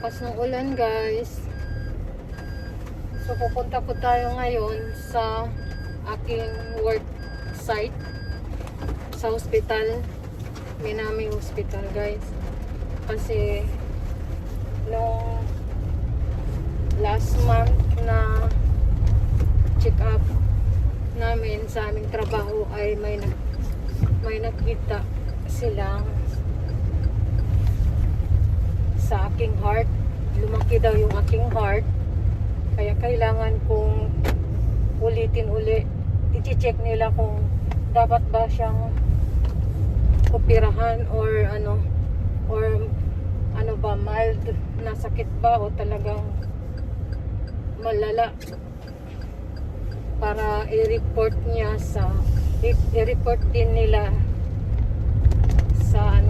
lakas ng ulan guys. So pupunta po tayo ngayon sa aking work site sa hospital, Minami Hospital guys. Kasi nung last month na check up namin sa aming trabaho ay may nakita silang sa aking heart. Lumaki daw yung aking heart, kaya kailangan kong ulitin uli. I-check nila kung dapat ba siyang operahan or ano ba, mild na sakit ba o talagang malala, para i-report niya i-report din nila sa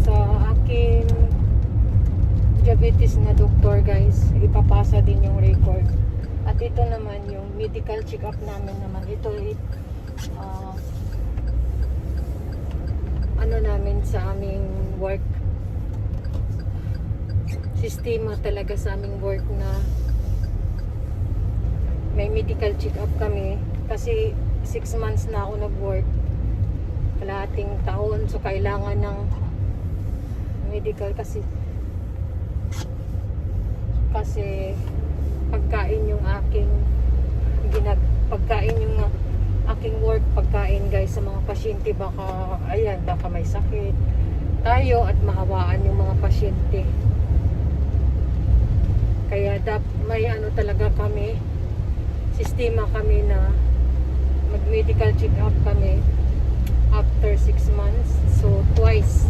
sa aking diabetes na doktor guys. Ipapasa din yung record. At ito naman yung medical check-up namin naman. Ito namin sa aming work. Sistema talaga sa aming work na may medical check-up kami. Kasi 6 months na ako nag-work. Kalahating taon. So kailangan ng medical kasi pagkain yung aking aking work, pagkain guys sa mga pasyente. Baka may sakit tayo at mahawaan yung mga pasyente. Kaya may talaga kami, sistema kami na mag-medical check-up kami after 6 months. So twice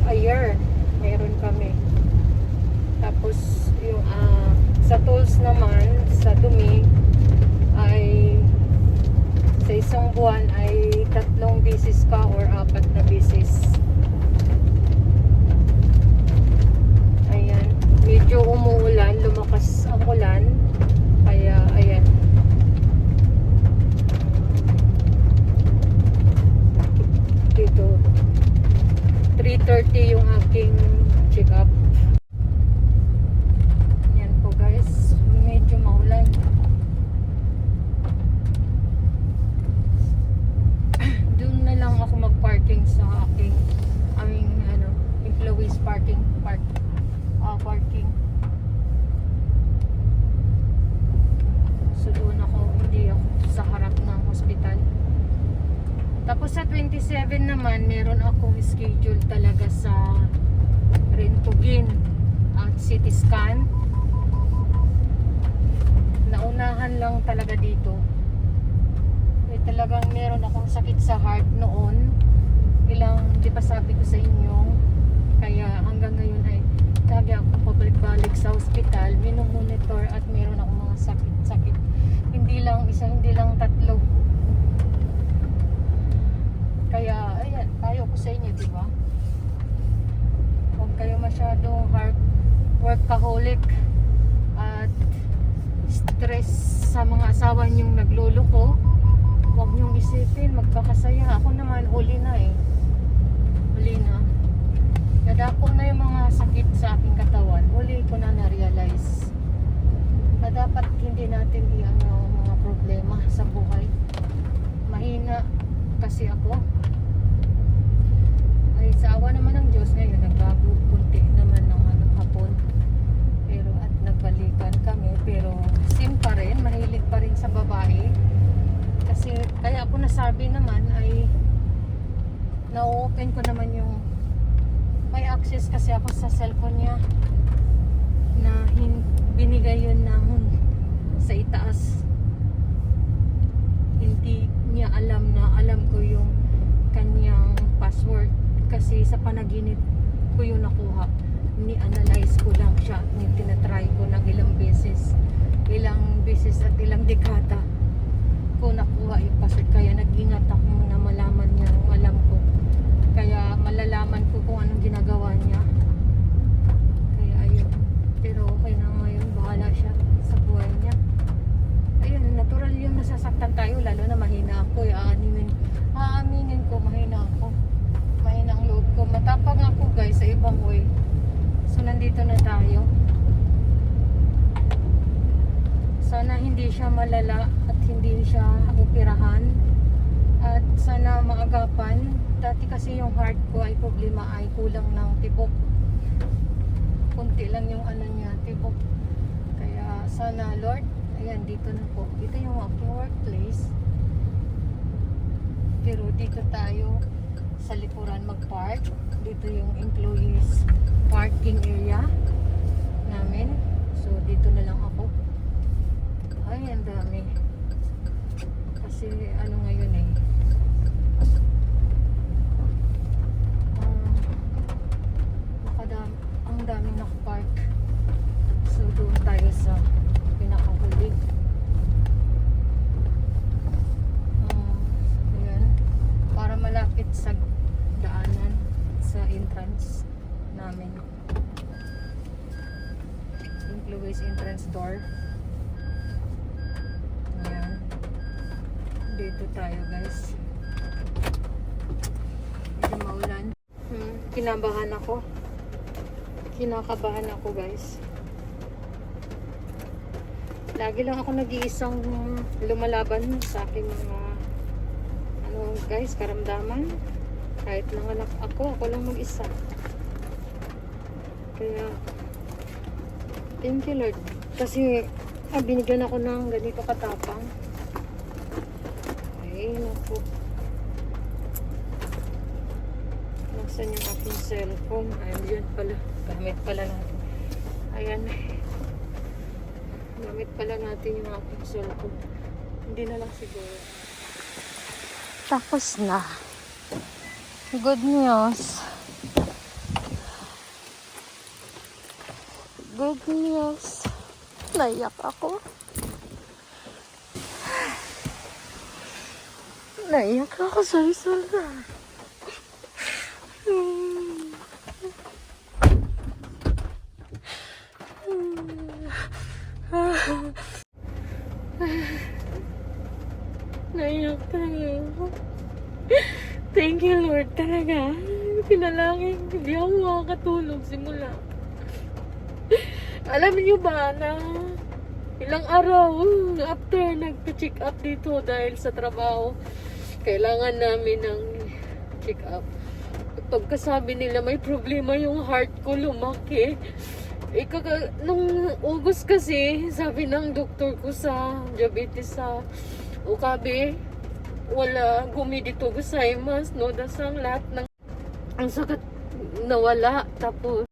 a year meron kami. Tapos yung sa tools naman, sa dumi ay sa isang buwan ay 3 beses ka or 4 na beses. Ayan, medyo umuulan, lumakas ang ulan, kaya ayan. Dito 3:30 yung aking check-up. Yan po guys, medyo maulan. Doon na lang ako mag-parking sa aming employees parking. So doon hindi ako sa harap ng hospital. Tapos sa 27 naman, meron akong schedule talaga sa Rentgen at CT scan. Naunahan lang talaga dito. Talagang meron akong sakit sa heart noon. Di ba sabi ko sa inyo, kaya hanggang ngayon ay lagi ako pabalik-balik sa hospital, minomonitor at meron akong mga sakit. Hindi lang isa, hindi lang 3. Kaya, ayan, payo ko sa inyo, di ba? Huwag kayo masyadong workaholic at stress sa mga asawa niyong nagluloko. Huwag niyong isipin, magpakasaya. Ako naman, huli na. Nadako na yung mga sakit sa aking katawan. Huli ko na na-realize na dapat hindi natin mga problema sa buhay. Mahina kasi ako. Ay sa awa naman ng Diyos ngayon nagbago kunti naman ng hapon, pero at nagbalikan kami, pero same pa rin, mahilig pa rin sa babae. Kasi kaya ako nasabi naman ay na-open ko naman yung may access kasi ako sa cellphone niya na binigay yun sa itaas. Hindi niya alam na alam ko yung kanyang password kasi sa panaginip ko yun nakuha. Ni-analyze ko lang siya, tinatry ko ng ilang beses at ilang dekada ko nakuha yung password. Kaya nag-ingat ako na malaman niya kung alam ko. Kaya malalaman ko kung anong ginagawa niya. Kaya ayun. Pero okay na ngayon, bahala siya sa buhay niya. Ayun, natural yung nasasaktan tayo, lalo na mahina ako. Aaminin ko, mahina ako. Mahina ang loob ko. Matapang ako guys sa Dito na tayo. Sana hindi siya malala at hindi siya operahan. At sana maagapan. Dati kasi yung heart ko ay problema ay kulang ng tibok. Kunti lang yung ano niya, tibok. Kaya sana Lord, ayan dito na po. Dito yung aking workplace. Pero dito tayo sa likuran mag-park. Dito yung employees parking area namin. So dito na lang ako. Ay, ang dami. Kasi ano ngayon eh. Ang daming nakapark. So doon tayo sa pinakahuli. Ayan. Para malapit sa daanan sa entrance namin. Employees entrance door. Ayan. Dito tayo guys. Medyo maulan. Kinabahan ako. Kinakabahan ako guys. Lagi lang ako nag-iisang lumalaban sa aking mga ano guys, karamdaman. Kahit nanganak ako lang mag-isa. Kaya thank you Lord. Kasi binigyan ako ng ganito katapang. Ay, naku. Nasaan yung aking cellphone? Ayun pala. Gamit pala natin. Ayan. Gamit pala natin yung aking cellphone. Hindi na lang siguro. Tapos na. Good news. Good news. Naiyak ako. Naiyak ako sa isa. Naiyak talaga ako. Thank you Lord talaga. Pinalangin, hindi ako makakatulog simula. Alam niyo ba na ilang araw after nagpa-check up dito dahil sa trabaho, kailangan namin ng check up. Pagkasabi nila may problema yung heart ko, lumaki. Nung August kasi, sabi ng doktor ko sa diabetes sa UKB, wala gumidito gusaimas, no, dasang lahat ng ang sakit nawala. Tapos